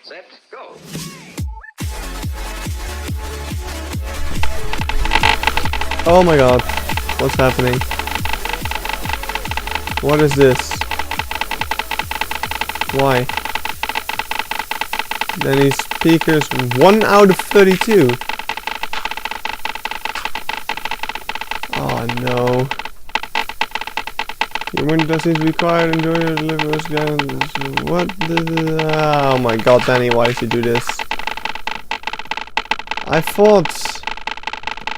set, go. Oh my god, what's happening? What is this? Why? Danny's speakers 1 out of 32. Oh no. Your window seems to be quiet. Enjoy your deliveries. What? Oh my god, Danny, why did you do this? I thought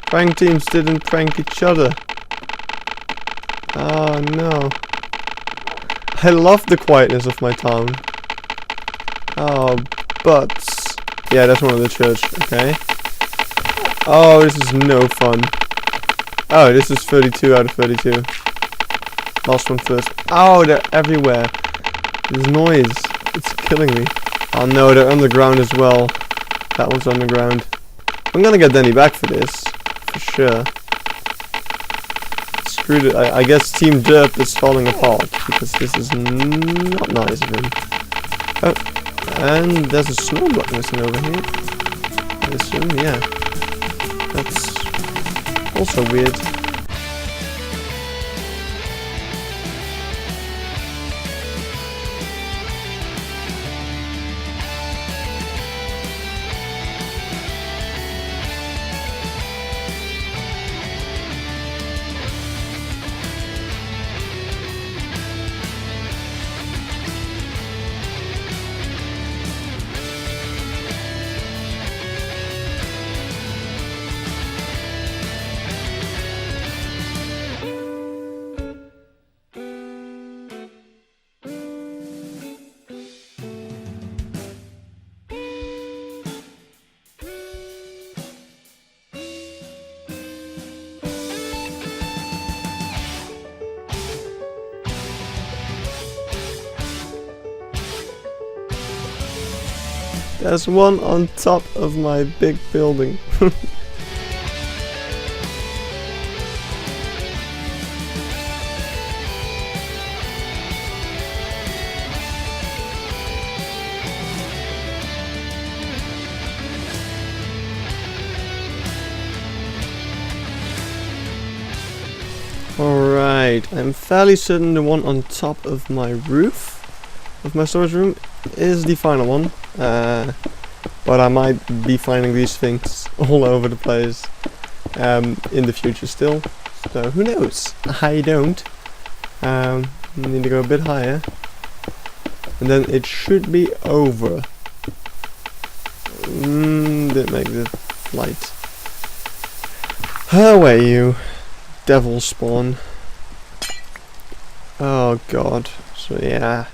prank teams didn't prank each other. Oh no. I love the quietness of my town. Oh, but yeah, that's one of the church. Okay. Oh, this is no fun. Oh, this is 32 out of 32. Last one first. Oh, they're everywhere. This noise. It's killing me. Oh no, they're underground as well. That one's underground. I'm gonna get Danny back for this. For sure. Screwed it. I guess Team Derp is falling apart. Because this is not nice of him. Oh, and there's a snow block missing over here. I assume, yeah. That's also weird. There's one on top of my big building. Alright, I'm fairly certain the one on top of my roof of my storage room is the final one. But I might be finding these things all over the place in the future still. So who knows? I don't. Need to go a bit higher. And then it should be over. Didn't make the flight. How are you? Devil spawn. Oh god. So yeah.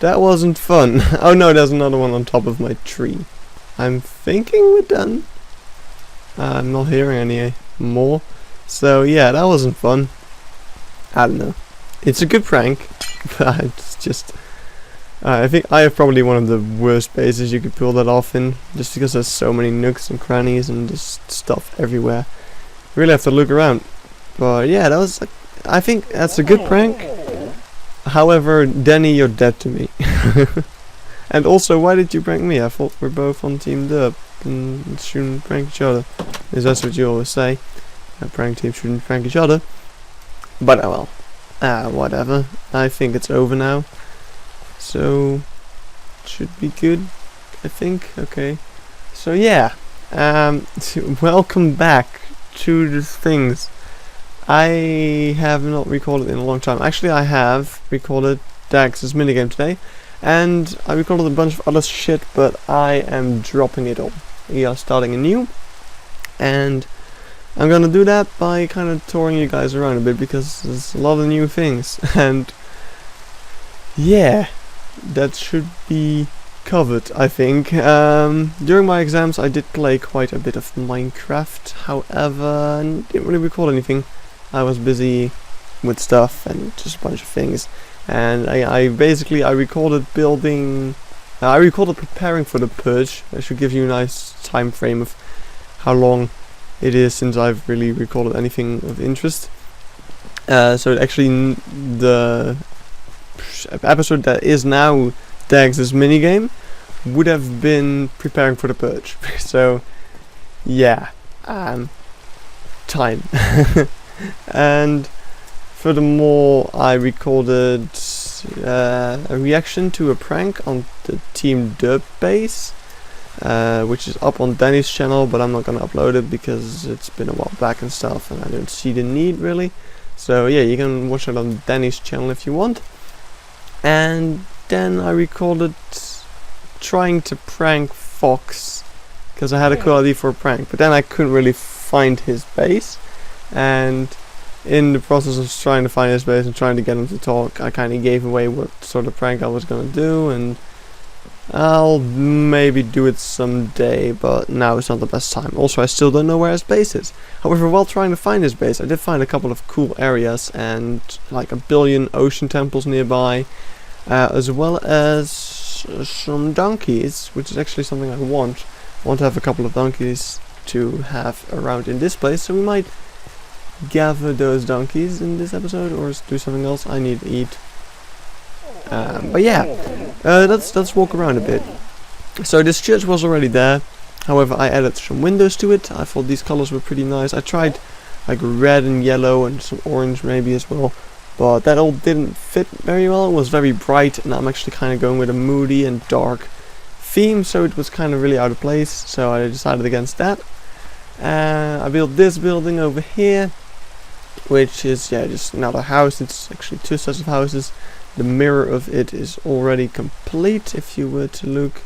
That wasn't fun. Oh no, there's another one on top of my tree. I'm thinking we're done. I'm not hearing any more. So yeah, that wasn't fun. I don't know. It's a good prank, but it's just... I think I have probably one of the worst bases you could pull that off in. Just because there's so many nooks and crannies and just stuff everywhere. You really have to look around. But yeah, that was... I think that's a good prank. However, Danny, you're dead to me. And also, why did you prank me? I thought we're both on Team Derp and shouldn't prank each other. Because that's what you always say. Prank teams shouldn't prank each other. But oh well. Whatever. I think it's over now. So, should be good, I think. Okay. So yeah. Welcome back to the things. I have not recorded in a long time. Actually, I have recorded Dax's minigame today, and I recorded a bunch of other shit, but I am dropping it all. We are starting anew, and I'm gonna do that by kind of touring you guys around a bit, because there's a lot of new things, and yeah, that should be covered, I think. During my exams I did play quite a bit of Minecraft, however, I didn't really record anything. I was busy with stuff and just a bunch of things, and I recorded building. I recorded preparing for the purge. I should give you a nice time frame of how long it is since I've really recorded anything of interest. So actually, the episode that is now Dax's minigame would have been preparing for the purge. So yeah, time. And furthermore, I recorded a reaction to a prank on the Team Derp base, which is up on Danny's channel, but I'm not gonna upload it because it's been a while back and stuff, and I don't see the need really. So yeah, you can watch it on Danny's channel if you want. And then I recorded trying to prank Fox, because I had a cool idea for a prank, but then I couldn't really find his base, and in the process of trying to find his base and trying to get him to talk, I kind of gave away what sort of prank I was gonna do, and I'll maybe do it someday, but now it's not the best time. Also, I still don't know where his base is. However, while trying to find his base, I did find a couple of cool areas and like a billion ocean temples nearby, as well as some donkeys, which is actually something I want. I want to have a couple of donkeys to have around in this place, so we might gather those donkeys in this episode or do something else. I need to eat. But yeah, let's walk around a bit. So this church was already there, however I added some windows to it. I thought these colors were pretty nice. I tried like red and yellow and some orange maybe as well, but that all didn't fit very well. It was very bright, and I'm actually kind of going with a moody and dark theme, so it was kind of really out of place, so I decided against that. I built this building over here, which is, yeah, just another house. It's actually two sets of houses. The mirror of it is already complete. If you were to look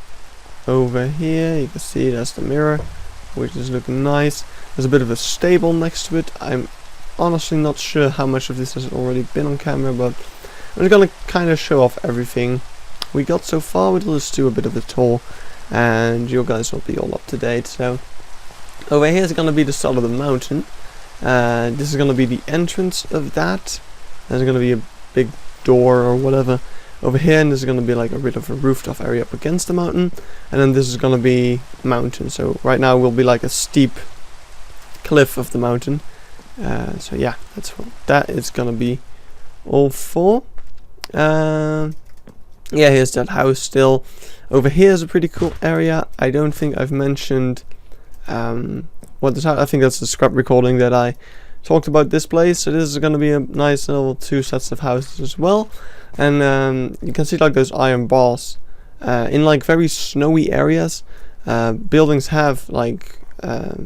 over here, you can see that's the mirror, which is looking nice. There's a bit of a stable next to it. I'm honestly not sure how much of this has already been on camera, but I'm just gonna kind of show off everything we got so far. We'll just do a bit of a tour, and you guys will be all up to date. So over here is gonna be the start of the mountain. This is gonna be the entrance of that. There's gonna be a big door or whatever over here, and this is gonna be like a bit of a rooftop area up against the mountain, and then this is gonna be mountain. So right now will be like a steep cliff of the mountain. So yeah, that's what that is gonna be all for. Yeah, here's that house still. Over here is a pretty cool area. I don't think I've mentioned what this house. I think that's the scrap recording that I talked about this place. So this is going to be a nice little two sets of houses as well, and you can see like those iron bars in like very snowy areas. Buildings have like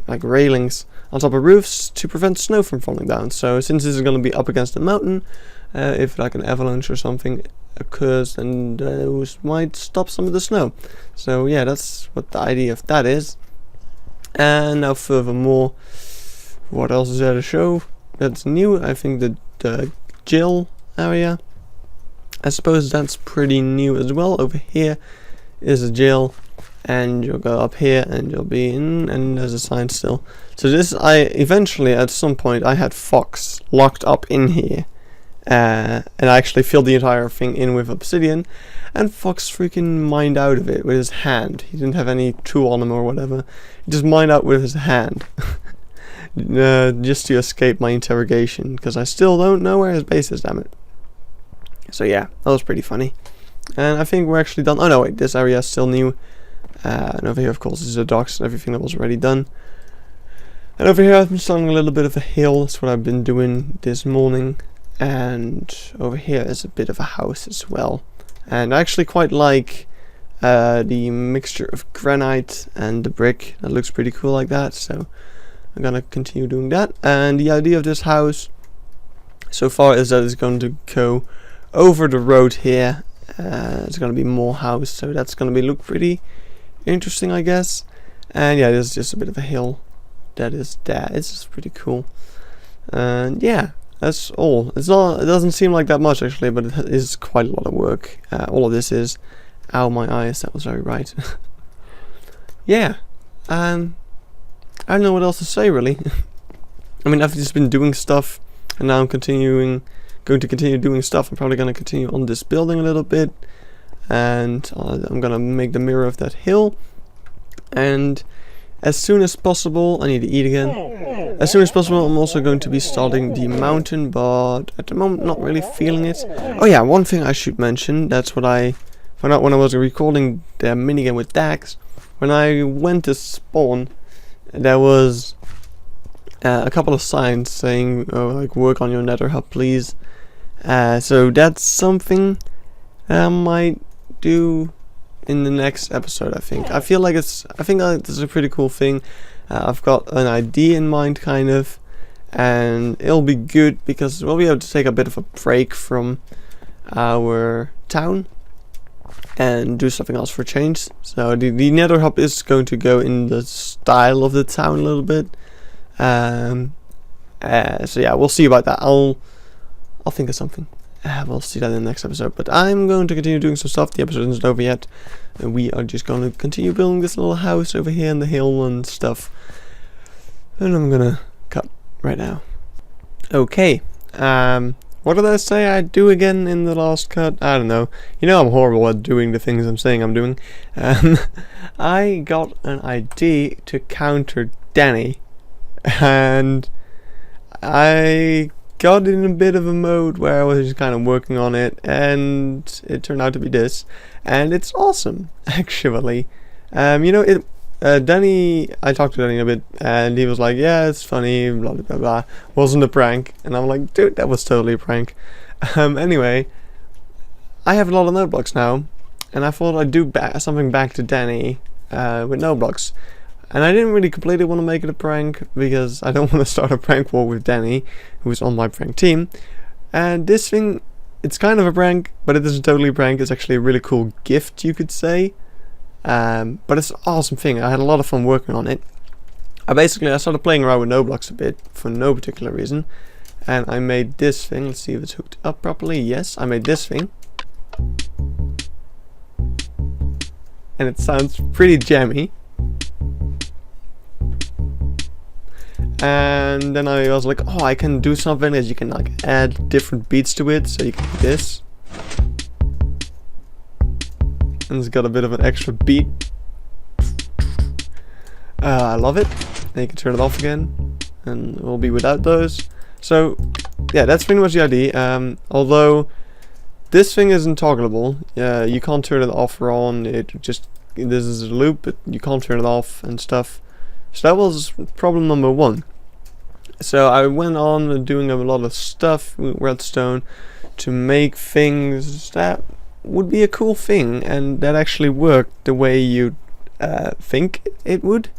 railings on top of roofs to prevent snow from falling down. So since this is going to be up against the mountain, if like an avalanche or something occurs, then those might stop some of the snow. So yeah, that's what the idea of that is. And now furthermore, what else is there to show that's new? I think the jail area, I suppose that's pretty new as well. Over here is a jail, and you'll go up here and you'll be in, and there's a sign still. So this, I eventually at some point I had Fox locked up in here, and I actually filled the entire thing in with obsidian, and Fox freaking mined out of it with his hand. He didn't have any tool on him or whatever. He just mined out with his hand. Just to escape my interrogation, because I still don't know where his base is, damn it. So yeah, that was pretty funny. And I think we're actually done. Oh no, wait, this area is still new. And over here, of course, is the docks and everything that was already done. And over here I've been starting a little bit of a hill. That's what I've been doing this morning. And over here is a bit of a house as well. And I actually quite like the mixture of granite and the brick. That looks pretty cool like that, so I'm gonna continue doing that. And the idea of this house so far is that it's going to go over the road here. It's gonna be more house, so that's gonna be look pretty interesting, I guess. And yeah, there's just a bit of a hill that is there. It's just pretty cool. And yeah, that's all. It's not. It doesn't seem like that much actually, but it is quite a lot of work. All of this is. Ow, my eyes. That was very right. Yeah. I don't know what else to say really. I mean, I've just been doing stuff, and now I'm going to continue doing stuff. I'm probably going to continue on this building a little bit, and I'm going to make the mirror of that hill. And as soon as possible, I need to eat again. As soon as possible, I'm also going to be starting the mountain, but at the moment, not really feeling it. Oh yeah, one thing I should mention. That's what I found out when I was recording the minigame with Dax, when I went to spawn, there was a couple of signs saying, oh, like, work on your nether hub, please. So that's something I might do in the next episode, I think. I think this is a pretty cool thing. I've got an idea in mind, kind of, and it'll be good because we'll be able to take a bit of a break from our town and do something else for change. So the nether hub is going to go in the style of the town a little bit. So yeah, we'll see about that. I'll think of something. We'll see that in the next episode. But I'm going to continue doing some stuff. The episode isn't over yet. And we are just going to continue building this little house over here in the hill and stuff. And I'm gonna cut right now. Okay. What did I say I'd do again in the last cut? I don't know. You know I'm horrible at doing the things I'm saying I'm doing. I got an idea to counter Danny. And I got in a bit of a mode where I was just kind of working on it, and it turned out to be this, and it's awesome, actually. You know, Danny, I talked to Danny a bit, and he was like, yeah, it's funny, blah blah blah blah, wasn't a prank, and I'm like, dude, that was totally a prank. Anyway, I have a lot of node blocks now, and I thought I'd do something back to Danny with node blocks. And I didn't really completely want to make it a prank, because I don't want to start a prank war with Danny, who's on my prank team. And this thing, it's kind of a prank, but it isn't totally a prank. It's actually a really cool gift, you could say. But it's an awesome thing. I had a lot of fun working on it. I started playing around with node blocks a bit, for no particular reason. And I made this thing. Let's see if it's hooked up properly. Yes, I made this thing. And it sounds pretty jammy. And then I was like, oh, I can do something as you can like add different beats to it, so you can do this. And it's got a bit of an extra beat. I love it. And you can turn it off again, and we'll be without those. So yeah, that's pretty much the idea. Although this thing isn't toggleable, you can't turn it off or on. This is a loop, but you can't turn it off and stuff. So that was problem number one. So I went on doing a lot of stuff with redstone to make things that would be a cool thing and that actually worked the way you think it would.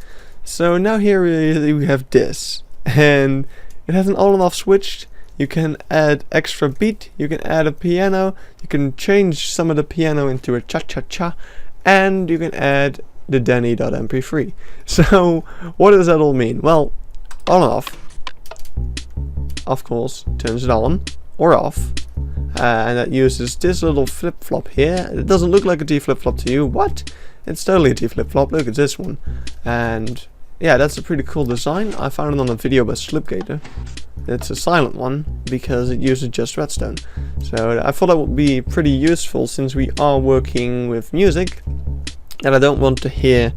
So now here we have this, and it has an on and off switch. You can add extra beat, you can add a piano, you can change some of the piano into a cha-cha-cha, and you can add the Danny.mp3. So what does that all mean? Well, on and off, of course, turns it on or off, and that uses this little flip-flop here. It doesn't look like a T flip-flop to you. What? It's totally a T flip-flop. Look at this one. And yeah, that's a pretty cool design. I found it on a video by Slipgator. It's a silent one because it uses just redstone. So I thought that would be pretty useful since we are working with music. And I don't want to hear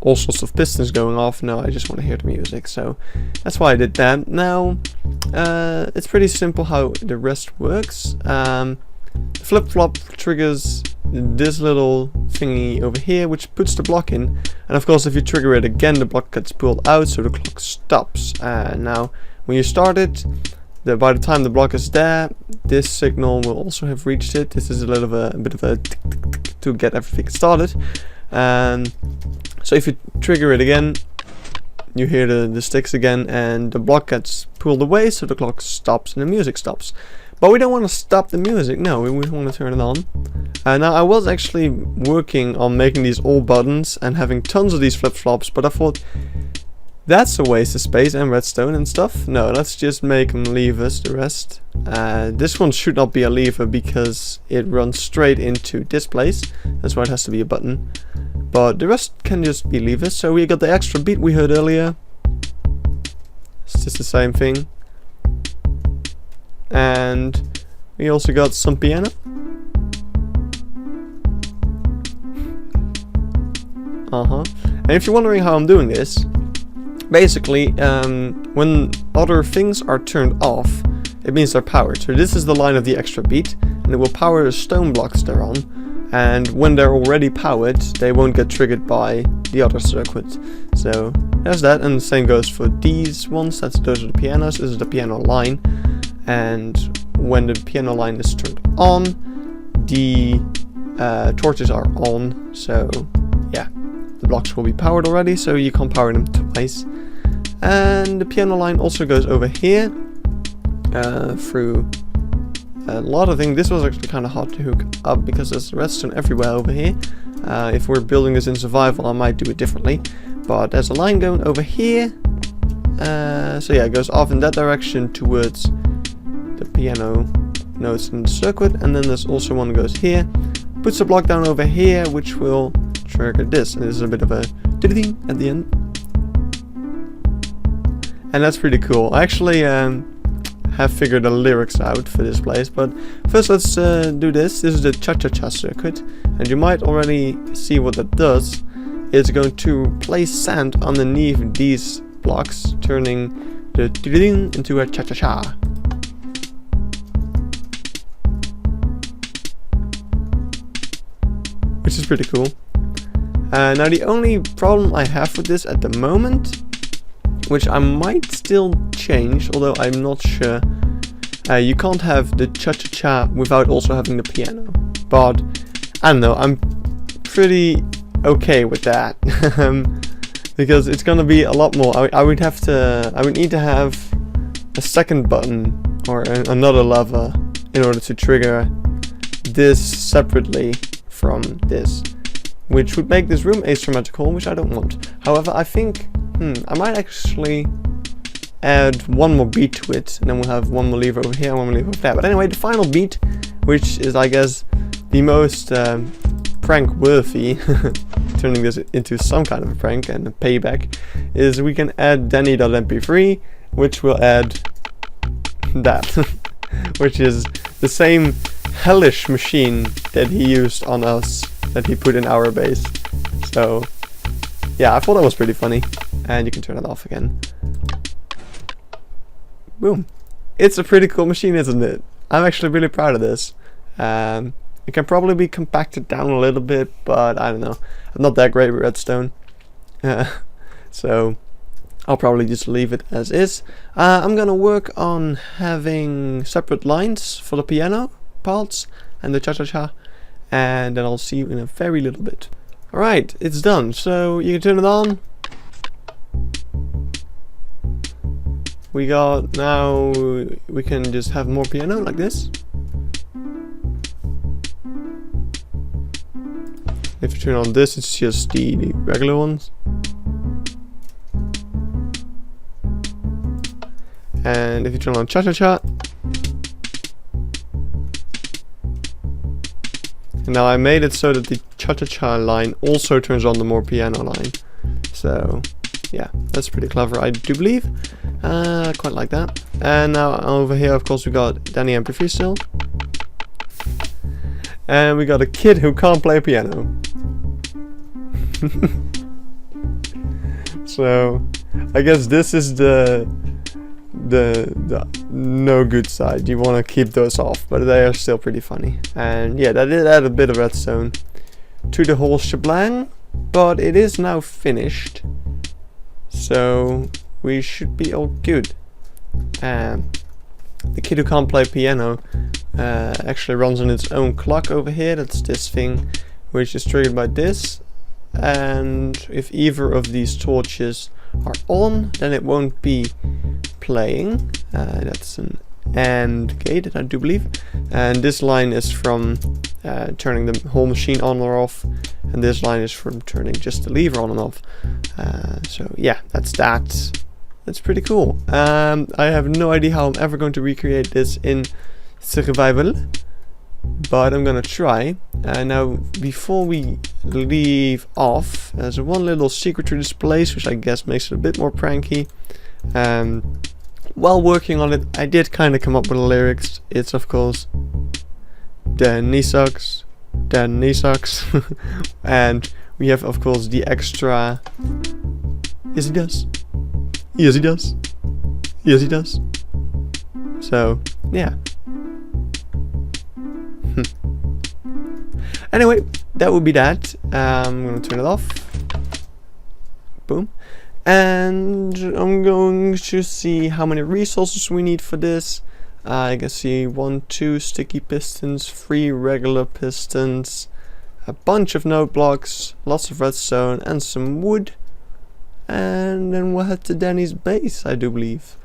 all sorts of pistons going off. No, I just want to hear the music. So that's why I did that. Now, it's pretty simple how the rest works. Flip-flop triggers this little thingy over here, which puts the block in. And of course, if you trigger it again, the block gets pulled out, so the clock stops. Now, when you start it, by the time the block is there, this signal will also have reached it. This is a bit of a tick, tick, tick to get everything started. So if you trigger it again, you hear the sticks again, and the block gets pulled away, so the clock stops and the music stops. But we don't want to stop the music. No, we want to turn it on. Now I was actually working on making these all buttons and having tons of these flip-flops, but I thought that's a waste of space and redstone and stuff. No, let's just make them levers, the rest. This one should not be a lever because it runs straight into this place. That's why it has to be a button. But the rest can just be levers. So we got the extra beat we heard earlier. It's just the same thing. And we also got some piano. And if you're wondering how I'm doing this, basically, when other things are turned off, it means they're powered. So this is the line of the extra beat, and it will power the stone blocks they're on. and when they're already powered, they won't get triggered by the other circuit. So there's that, and the same goes for these ones. Those are the pianos. This is the piano line, and when the piano line is turned on, the torches are on. So yeah, the blocks will be powered already, so you can't power them twice. And the piano line also goes over here through a lot of things. This was actually kind of hard to hook up because there's redstone everywhere over here. If we're building this in survival, I might do it differently. But there's a line going over here. So yeah, it goes off in that direction towards the piano notes in the circuit. And then there's also one that goes here. Puts a block down over here, which will trigger this. And this is a bit of a ding at the end. And that's pretty cool. I actually have figured the lyrics out for this place, but first let's do this. This is the cha-cha-cha circuit, and you might already see what that does. It's going to place sand underneath these blocks, turning the ding into a cha-cha-cha. Which is pretty cool. Now the only problem I have with this at the moment, which I might still change, although I'm not sure. You can't have the cha-cha-cha without also having the piano. But I don't know, I'm pretty okay with that. Because it's gonna be a lot more. I would need to have a second button or another lever in order to trigger this separately from this, which would make this room asymmetrical, which I don't want. However, I think I might actually add one more beat to it, and then we'll have one more lever over here and one more lever over there. But anyway, the final beat, which is I guess the most prank-worthy, turning this into some kind of a prank and a payback, is we can add Danny.mp3, which will add that, which is the same hellish machine that he used on us, that he put in our base. So yeah, I thought that was pretty funny. And you can turn it off again. Boom. It's a pretty cool machine, isn't it? I'm actually really proud of this. It can probably be compacted down a little bit, but I don't know. I'm not that great with redstone. So I'll probably just leave it as is. I'm gonna work on having separate lines for the piano parts and the cha-cha-cha. And then I'll see you in a very little bit. Alright, it's done. So you can turn it on. We got, now we can just have more piano like this. If you turn on this, it's just the regular ones. And if you turn on cha-cha-cha. And now I made it so that the cha-cha-cha line also turns on the more piano line. So yeah, that's pretty clever, I do believe. Quite like that. And now over here, of course, we got Danny MP3 still. And we got a kid who can't play piano. So I guess this is the no good side. You want to keep those off, but they are still pretty funny. And yeah, that did add a bit of redstone to the whole shebang, but it is now finished, so we should be all good. The kid who can't play piano actually runs on its own clock over here. That's this thing, which is triggered by this, and if either of these torches are on, then it won't be playing. That's an AND gate, I do believe. And this line is from turning the whole machine on or off, and this line is from turning just the lever on and off. So yeah, that's that. That's pretty cool. I have no idea how I'm ever going to recreate this in survival, but I'm gonna try. Now, before we leave off, there's one little secret to this place, which I guess makes it a bit more pranky. While working on it, I did kind of come up with the lyrics. It's of course Danny sucks, Danny sucks, and we have of course the extra. Yes, he does. Yes, he does. Yes, he does. So yeah. Anyway, that would be that. I'm gonna turn it off. Boom. And I'm going to see how many resources we need for this. I can see 1, 2 sticky pistons, 3 regular pistons, a bunch of note blocks, lots of redstone, and some wood. And then we'll head to Danny's base, I do believe.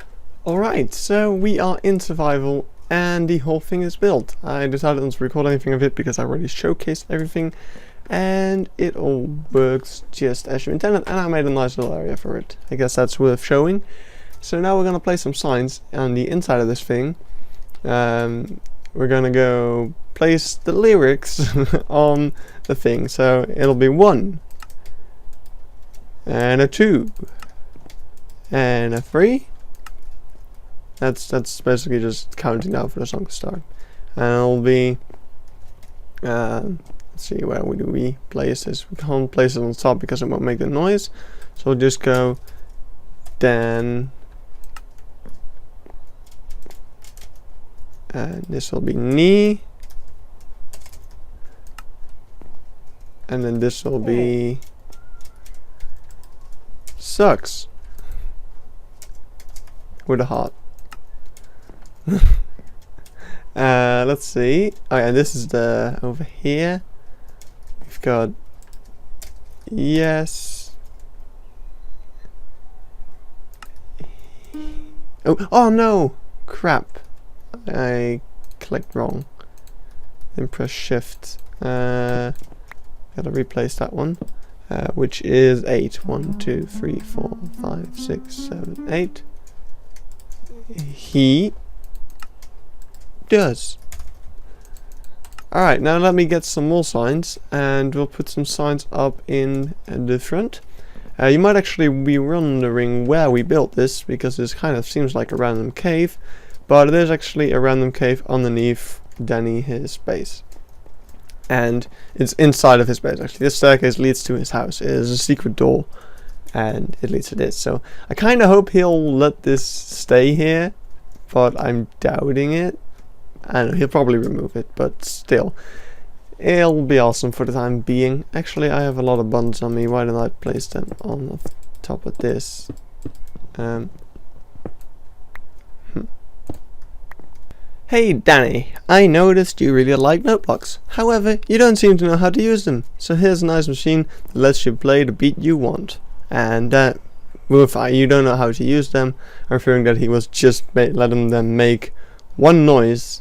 Alright, so we are in survival and the whole thing is built. I decided not to record anything of it because I already showcased everything. And it all works just as you intended, and I made a nice little area for it. I guess that's worth showing. So now we're gonna place some signs on the inside of this thing. We're gonna go place the lyrics on the thing. So it'll be 1 and a 2 and a 3. That's basically just counting down for the song to start. And it'll be let's see, where do we place this? We can't place it on top because it won't make the noise. So we'll just go Dan. And this will be knee. And then this will be sucks. With a heart. Let's see. Oh yeah, this is the over here. We've got yes. Oh no! Crap! I clicked wrong. Then press shift. Gotta replace that one. Which is 8. 1, 2, 3, 4, 5, 6, 7, 8. He does. Alright, now let me get some more signs, and we'll put some signs up in the front. You might actually be wondering where we built this, because this kind of seems like a random cave, but it is actually a random cave underneath his base. And it's inside of his base actually. This staircase leads to his house. It is a secret door, and it leads to this. So I kind of hope he'll let this stay here, but I'm doubting it. I don't know, he'll probably remove it, but still, it'll be awesome for the time being. Actually, I have a lot of buttons on me. Why don't I place them on the top of this? Hey Danny, I noticed you really like note blocks. However, you don't seem to know how to use them. So here's a nice machine that lets you play the beat you want. And well, if you don't know how to use them, I'm referring that he was just letting them make one noise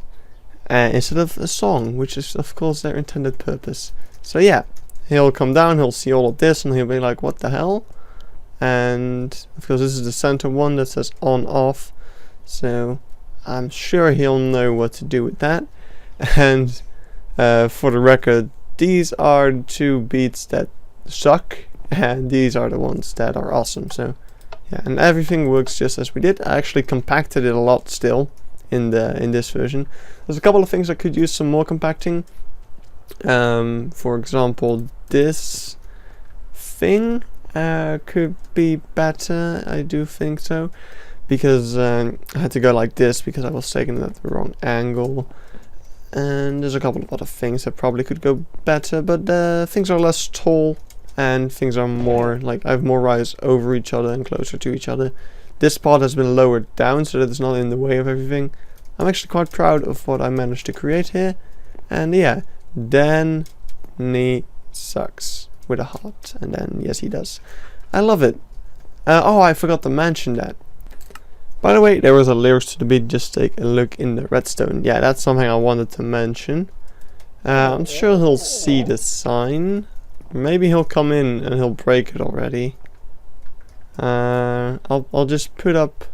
instead of a song, which is of course their intended purpose. So yeah, he'll come down, he'll see all of this, and he'll be like, what the hell? And of course this is the center one that says on off, so I'm sure he'll know what to do with that. And for the record, these are the 2 beats that suck, and these are the ones that are awesome. So yeah, and everything works just as we did. I actually compacted it a lot still in this version. There's a couple of things I could use some more compacting. For example, this thing could be better. I do think so, because I had to go like this because I was taking it at the wrong angle. And there's a couple of other things that probably could go better, but things are less tall and things are more like I have more rise over each other and closer to each other. This part has been lowered down so that it's not in the way of everything. I'm actually quite proud of what I managed to create here. And yeah, Danny sucks with a heart, and then yes he does. I love it. Oh, I forgot to mention that. By the way, there was a lyrics to the beat. Just take a look in the redstone. Yeah, that's something I wanted to mention. I'm sure he'll see the sign. Maybe he'll come in and he'll break it already. I'll just put up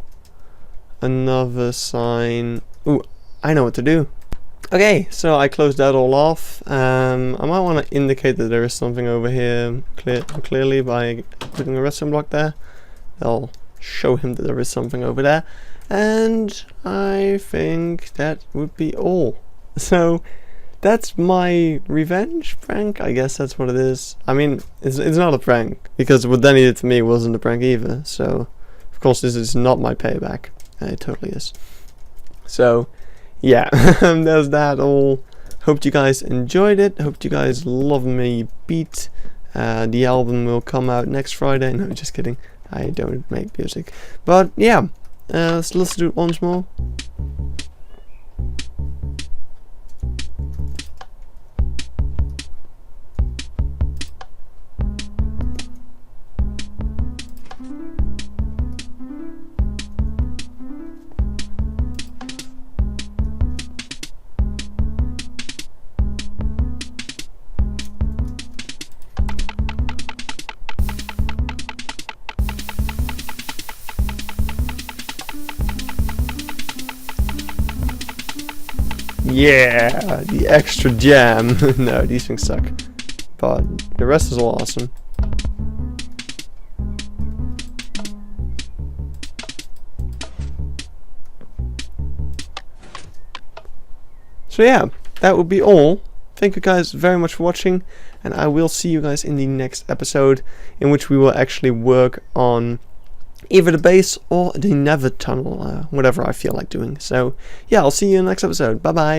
another sign. Ooh, I know what to do. Okay, so I closed that all off. I might want to indicate that there is something over here clearly by putting a redstone block there. I'll show him that there is something over there, and I think that would be all. So that's my revenge prank. I guess that's what it is. I mean, it's not a prank, because what Danny did to me wasn't a prank either. So of course this is not my payback. It totally is. So yeah, there's that all. Hope you guys enjoyed it. Hope you guys love me beat. The album will come out next Friday. No, just kidding. I don't make music. But yeah, let's listen to it once more. Yeah, the extra jam. No, these things suck. But the rest is all awesome. So yeah, that would be all. Thank you guys very much for watching, and I will see you guys in the next episode, in which we will actually work on either the base or the nether tunnel, whatever I feel like doing. So yeah, I'll see you in the next episode. Bye bye.